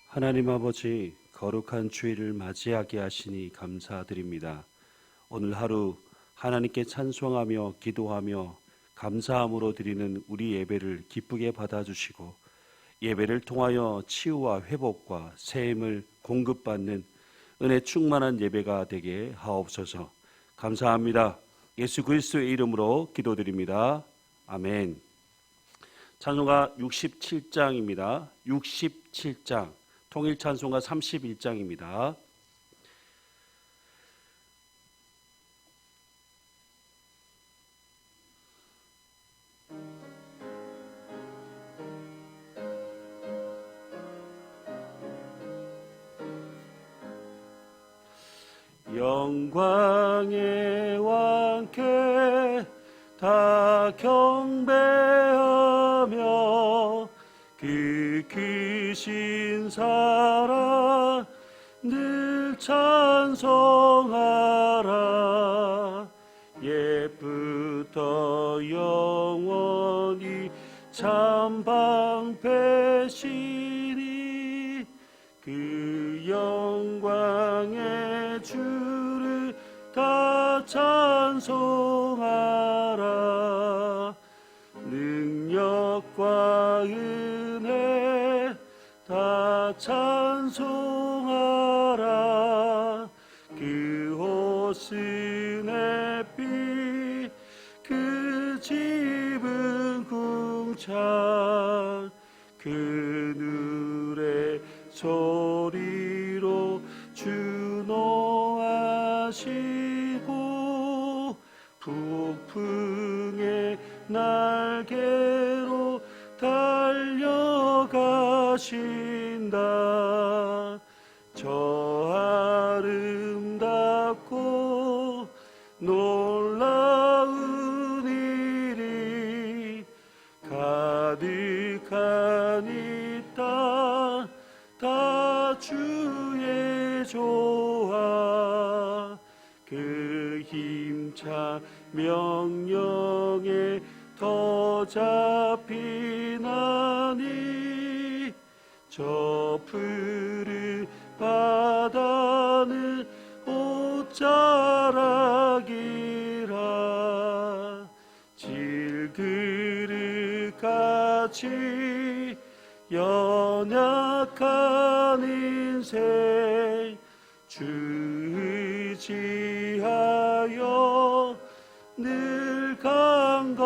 하나님 아버지, 거룩한 주일을 맞이하게 하시니 감사드립니다. 오늘 하루 하나님께 찬송하며 기도하며 감사함으로 드리는 우리 예배를 기쁘게 받아주시고 예배를 통하여 치유와 회복과 새 힘을 공급받는 은혜 충만한 예배가 되게 하옵소서. 감사합니다. 예수 그리스도의 이름으로 기도드립니다. 아멘. 찬송가 67장입니다. 67장. 통일 찬송가 31장입니다. 영광의 왕께 다 경배하며 그 크신 사랑 늘 찬송하라. 옛부터 영원히 참 방패시니 그 영광의 주를 다 찬송하라. 능력과 은혜 다 찬송하라. 그 옷은 햇빛 그 집은 궁창 그늘의 소리로 주노하시고 북풍의 날개로 달려가신다. 저 아름답고 놀라운 일이 가득한 이 땅 다 주의 조화. 그 힘찬 명령에 더 잡히나니 저 푸른 바다는 옷자락이라. 질그릇같이 연약한 인생 주 의지하여 늘 강건하리.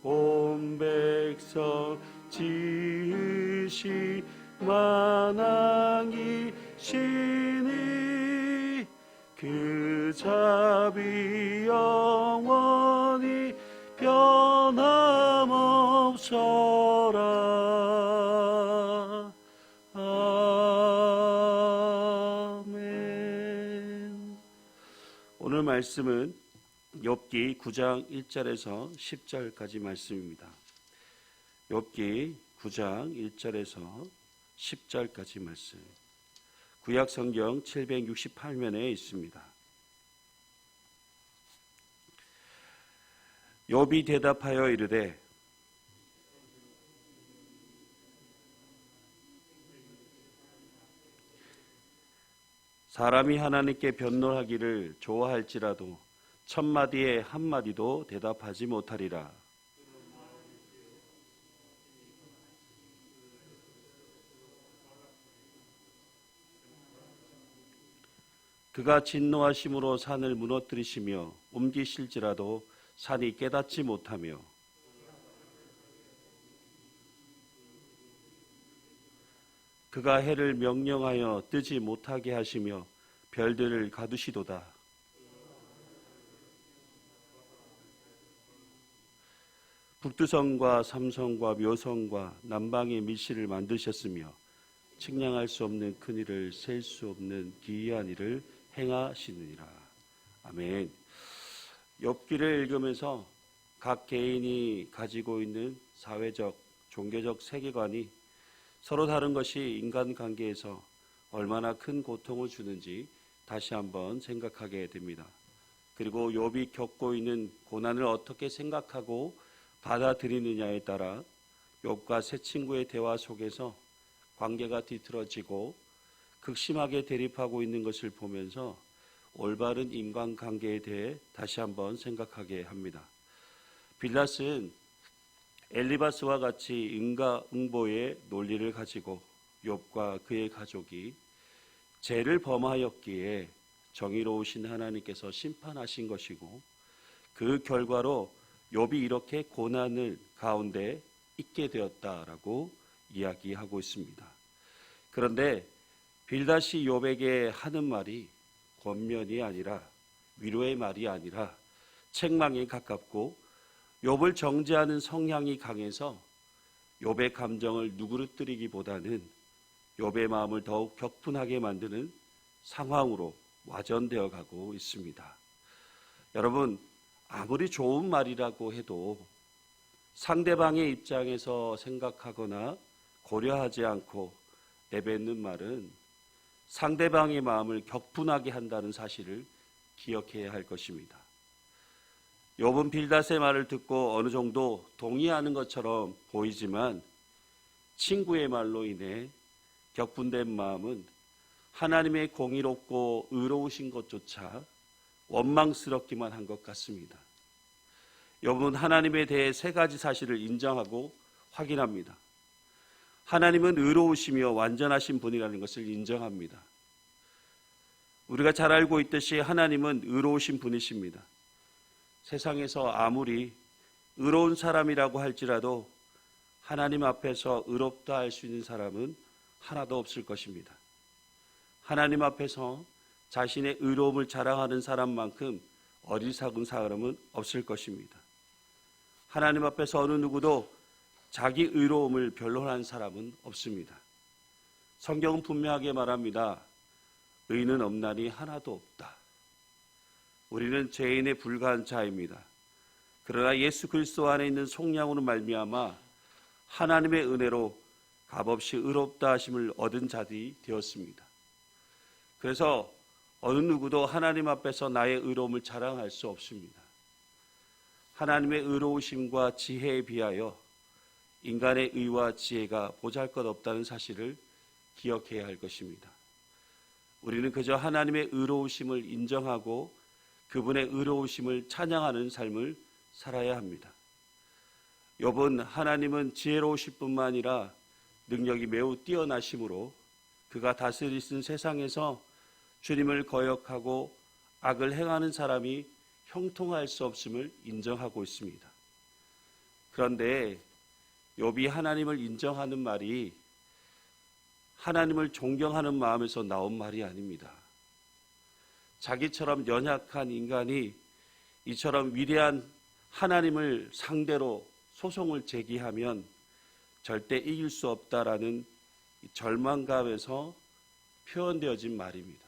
온 백성 지으시 만왕이시니 그 자비 영원히 변함없어라. 아멘. 오늘 말씀은 욥기 9장 1절에서 10절까지 말씀입니다. 욥기 9장 1절에서 10절까지 말씀. 구약 성경 768면에 있습니다. 욥이 대답하여 이르되 사람이 하나님께 변론하기를 좋아할지라도 천마디에 한마디도 대답하지 못하리라. 그가 진노하심으로 산을 무너뜨리시며 옮기실지라도 산이 깨닫지 못하며 그가 해를 명령하여 뜨지 못하게 하시며 별들을 가두시도다. 북두성과 삼성과 묘성과 남방의 밀실을 만드셨으며 측량할 수 없는 큰 일을 셀 수 없는 기이한 일을 행하시느니라. 아멘. 욥기를 읽으면서 각 개인이 가지고 있는 사회적, 종교적 세계관이 서로 다른 것이 인간관계에서 얼마나 큰 고통을 주는지 다시 한번 생각하게 됩니다. 그리고 욥이 겪고 있는 고난을 어떻게 생각하고 받아들이느냐에 따라 욥과 세 친구의 대화 속에서 관계가 뒤틀어지고 극심하게 대립하고 있는 것을 보면서 올바른 인간관계에 대해 다시 한번 생각하게 합니다. 빌닷은 엘리바스와 같이 인과응보의 논리를 가지고 욥과 그의 가족이 죄를 범하였기에 정의로우신 하나님께서 심판하신 것이고, 그 결과로 욥이 이렇게 고난을 가운데 있게 되었다라고 이야기하고 있습니다. 그런데 빌닷이 욥에게 하는 말이 권면이 아니라, 위로의 말이 아니라 책망에 가깝고, 욥을 정죄하는 성향이 강해서 욥의 감정을 누그러뜨리기보다는 욥의 마음을 더욱 격분하게 만드는 상황으로 와전되어 가고 있습니다. 여러분, 아무리 좋은 말이라고 해도 상대방의 입장에서 생각하거나 고려하지 않고 내뱉는 말은 상대방의 마음을 격분하게 한다는 사실을 기억해야 할 것입니다. 욥은 빌닷의 말을 듣고 어느 정도 동의하는 것처럼 보이지만 친구의 말로 인해 격분된 마음은 하나님의 공의롭고 의로우신 것조차 원망스럽기만 한 것 같습니다. 욥은 하나님에 대해 세 가지 사실을 인정하고 확인합니다. 하나님은 의로우시며 완전하신 분이라는 것을 인정합니다. 우리가 잘 알고 있듯이 하나님은 의로우신 분이십니다. 세상에서 아무리 의로운 사람이라고 할지라도 하나님 앞에서 의롭다 할 수 있는 사람은 하나도 없을 것입니다. 하나님 앞에서 자신의 의로움을 자랑하는 사람만큼 어리석은 사람은 없을 것입니다. 하나님 앞에서 어느 누구도 자기 의로움을 변론한 사람은 없습니다. 성경은 분명하게 말합니다. 의는 없나니 하나도 없다. 우리는 죄인에 불과한 자입니다. 그러나 예수 그리스도 안에 있는 속량으로 말미암아 하나님의 은혜로 값없이 의롭다 하심을 얻은 자들이 되었습니다. 그래서 어느 누구도 하나님 앞에서 나의 의로움을 자랑할 수 없습니다. 하나님의 의로우심과 지혜에 비하여 인간의 의와 지혜가 보잘것없다는 사실을 기억해야 할 것입니다. 우리는 그저 하나님의 의로우심을 인정하고 그분의 의로우심을 찬양하는 삶을 살아야 합니다. 욥은 하나님은 지혜로우실 뿐만 아니라 능력이 매우 뛰어나심으로 그가 다스리신 세상에서 주님을 거역하고 악을 행하는 사람이 형통할 수 없음을 인정하고 있습니다. 그런데 욥이 하나님을 인정하는 말이 하나님을 존경하는 마음에서 나온 말이 아닙니다. 자기처럼 연약한 인간이 이처럼 위대한 하나님을 상대로 소송을 제기하면 절대 이길 수 없다라는 절망감에서 표현되어진 말입니다.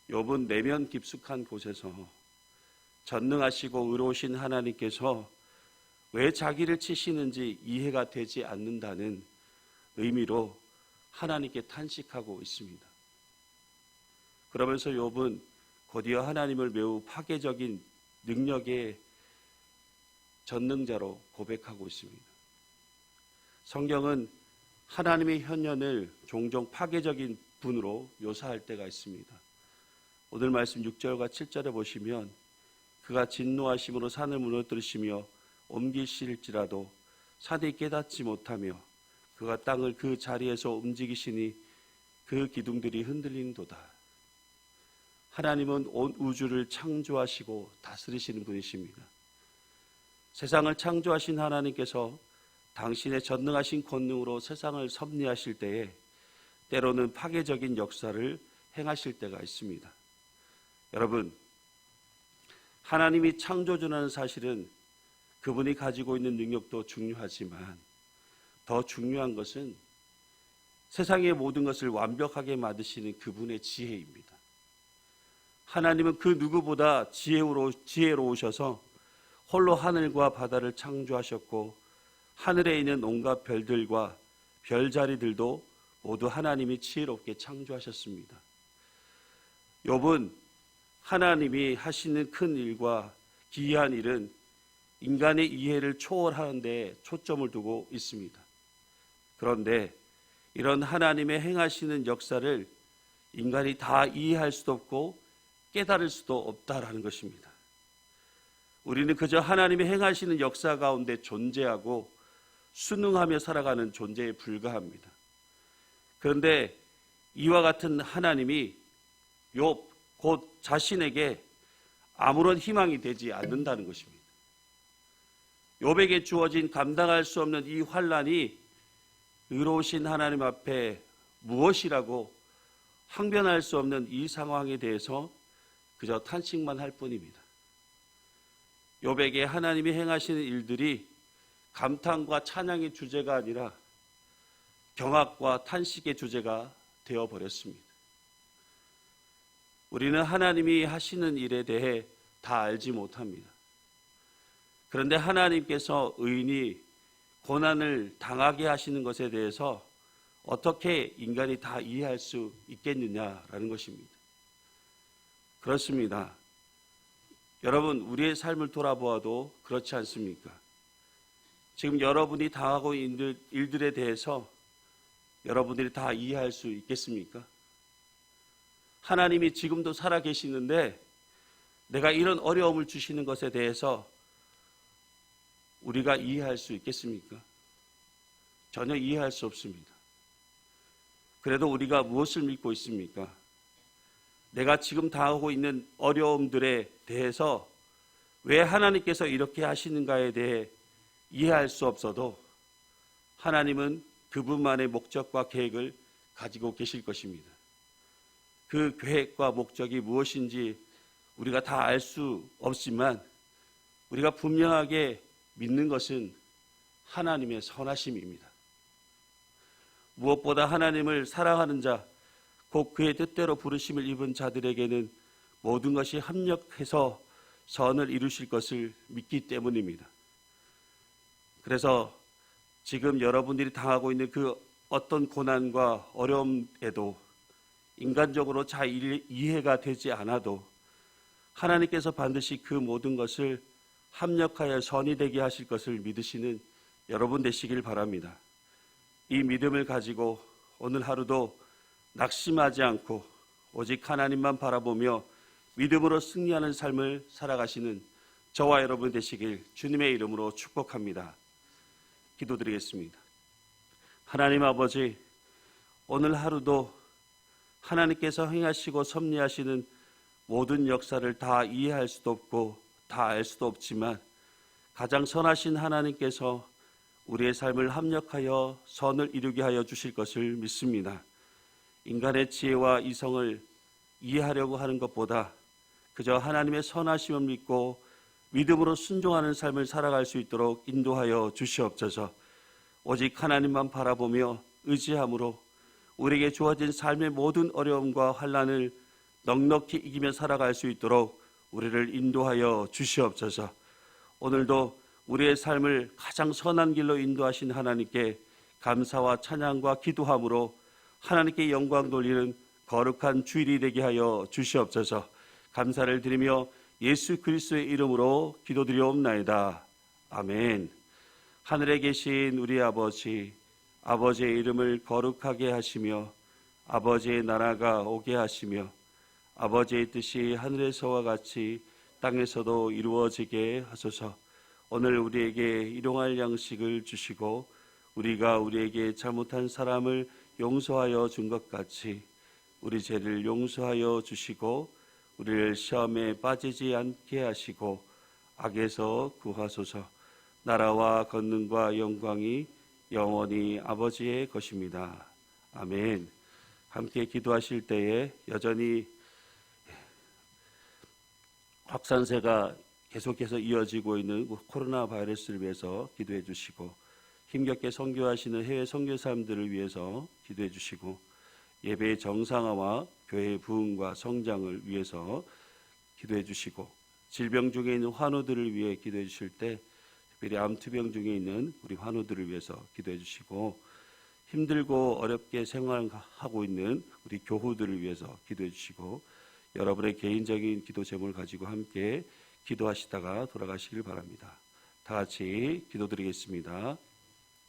욥은 내면 깊숙한 곳에서 전능하시고 의로우신 하나님께서 왜 자기를 치시는지 이해가 되지 않는다는 의미로 하나님께 탄식하고 있습니다. 그러면서 욥은 곧이어 하나님을 매우 파괴적인 능력의 전능자로 고백하고 있습니다. 성경은 하나님의 현현을 종종 파괴적인 분으로 묘사할 때가 있습니다. 오늘 말씀 6절과 7절에 보시면 그가 진노하심으로 산을 무너뜨리시며 옮기실지라도 산이 깨닫지 못하며 그가 땅을 그 자리에서 움직이시니 그 기둥들이 흔들리는도다. 하나님은 온 우주를 창조하시고 다스리시는 분이십니다. 세상을 창조하신 하나님께서 당신의 전능하신 권능으로 세상을 섭리하실 때에 때로는 파괴적인 역사를 행하실 때가 있습니다. 여러분, 하나님이 창조주라는 사실은 그분이 가지고 있는 능력도 중요하지만 더 중요한 것은 세상의 모든 것을 완벽하게 만드시는 그분의 지혜입니다. 하나님은 그 누구보다 지혜로우셔서 홀로 하늘과 바다를 창조하셨고 하늘에 있는 온갖 별들과 별자리들도 모두 하나님이 지혜롭게 창조하셨습니다. 욥은 하나님이 하시는 큰 일과 기이한 일은 인간의 이해를 초월하는 데 초점을 두고 있습니다. 그런데 이런 하나님의 행하시는 역사를 인간이 다 이해할 수도 없고 깨달을 수도 없다라는 것입니다. 우리는 그저 하나님의 행하시는 역사 가운데 존재하고 순응하며 살아가는 존재에 불과합니다. 그런데 이와 같은 하나님이 욥 곧 자신에게 아무런 희망이 되지 않는다는 것입니다. 욥에게 주어진 감당할 수 없는 이 환난이 의로우신 하나님 앞에 무엇이라고 항변할 수 없는 이 상황에 대해서 그저 탄식만 할 뿐입니다. 욥에게 하나님이 행하시는 일들이 감탄과 찬양의 주제가 아니라 경악과 탄식의 주제가 되어버렸습니다. 우리는 하나님이 하시는 일에 대해 다 알지 못합니다. 그런데 하나님께서 의인이 고난을 당하게 하시는 것에 대해서 어떻게 인간이 다 이해할 수 있겠느냐라는 것입니다. 그렇습니다. 여러분, 우리의 삶을 돌아보아도 그렇지 않습니까? 지금 여러분이 당하고 있는 일들에 대해서 여러분들이 다 이해할 수 있겠습니까? 하나님이 지금도 살아계시는데 내가 이런 어려움을 주시는 것에 대해서 우리가 이해할 수 있겠습니까? 전혀 이해할 수 없습니다. 그래도 우리가 무엇을 믿고 있습니까? 내가 지금 당하고 있는 어려움들에 대해서 왜 하나님께서 이렇게 하시는가에 대해 이해할 수 없어도 하나님은 그분만의 목적과 계획을 가지고 계실 것입니다. 그 계획과 목적이 무엇인지 우리가 다 알 수 없지만 우리가 분명하게 믿는 것은 하나님의 선하심입니다. 무엇보다 하나님을 사랑하는 자, 곧 그의 뜻대로 부르심을 입은 자들에게는 모든 것이 합력해서 선을 이루실 것을 믿기 때문입니다. 그래서 지금 여러분들이 당하고 있는 그 어떤 고난과 어려움에도 인간적으로 잘 이해가 되지 않아도 하나님께서 반드시 그 모든 것을 합력하여 선이 되게 하실 것을 믿으시는 여러분 되시길 바랍니다. 이 믿음을 가지고 오늘 하루도 낙심하지 않고 오직 하나님만 바라보며 믿음으로 승리하는 삶을 살아가시는 저와 여러분 되시길 주님의 이름으로 축복합니다. 기도드리겠습니다. 하나님 아버지, 오늘 하루도 하나님께서 행하시고 섭리하시는 모든 역사를 다 이해할 수도 없고 다 알 수도 없지만 가장 선하신 하나님께서 우리의 삶을 합력하여 선을 이루게 하여 주실 것을 믿습니다. 인간의 지혜와 이성을 이해하려고 하는 것보다 그저 하나님의 선하심을 믿고 믿음으로 순종하는 삶을 살아갈 수 있도록 인도하여 주시옵소서. 오직 하나님만 바라보며 의지함으로 우리에게 주어진 삶의 모든 어려움과 환난을 넉넉히 이기며 살아갈 수 있도록 우리를 인도하여 주시옵소서. 오늘도 우리의 삶을 가장 선한 길로 인도하신 하나님께 감사와 찬양과 기도함으로 하나님께 영광 돌리는 거룩한 주일이 되게 하여 주시옵소서. 감사를 드리며 예수 그리스도의 이름으로 기도드리옵나이다. 아멘. 하늘에 계신 우리 아버지, 아버지의 이름을 거룩하게 하시며 아버지의 나라가 오게 하시며 아버지의 뜻이 하늘에서와 같이 땅에서도 이루어지게 하소서. 오늘 우리에게 일용할 양식을 주시고 우리가 우리에게 잘못한 사람을 용서하여 준 것 같이 우리 죄를 용서하여 주시고 우리를 시험에 빠지지 않게 하시고 악에서 구하소서. 나라와 권능과 영광이 영원히 아버지의 것입니다. 아멘. 함께 기도하실 때에 여전히 확산세가 계속해서 이어지고 있는 코로나 바이러스를 위해서 기도해 주시고 힘겹게 선교하시는 해외 선교사님들을 위해서 기도해 주시고 예배의 정상화와 교회의 부흥과 성장을 위해서 기도해 주시고 질병 중에 있는 환우들을 위해 기도해 주실 때 특별히 암투병 중에 있는 우리 환우들을 위해서 기도해 주시고 힘들고 어렵게 생활하고 있는 우리 교우들을 위해서 기도해 주시고 여러분의 개인적인 기도 제목을 가지고 함께 기도하시다가 돌아가시길 바랍니다. 다 같이 기도드리겠습니다.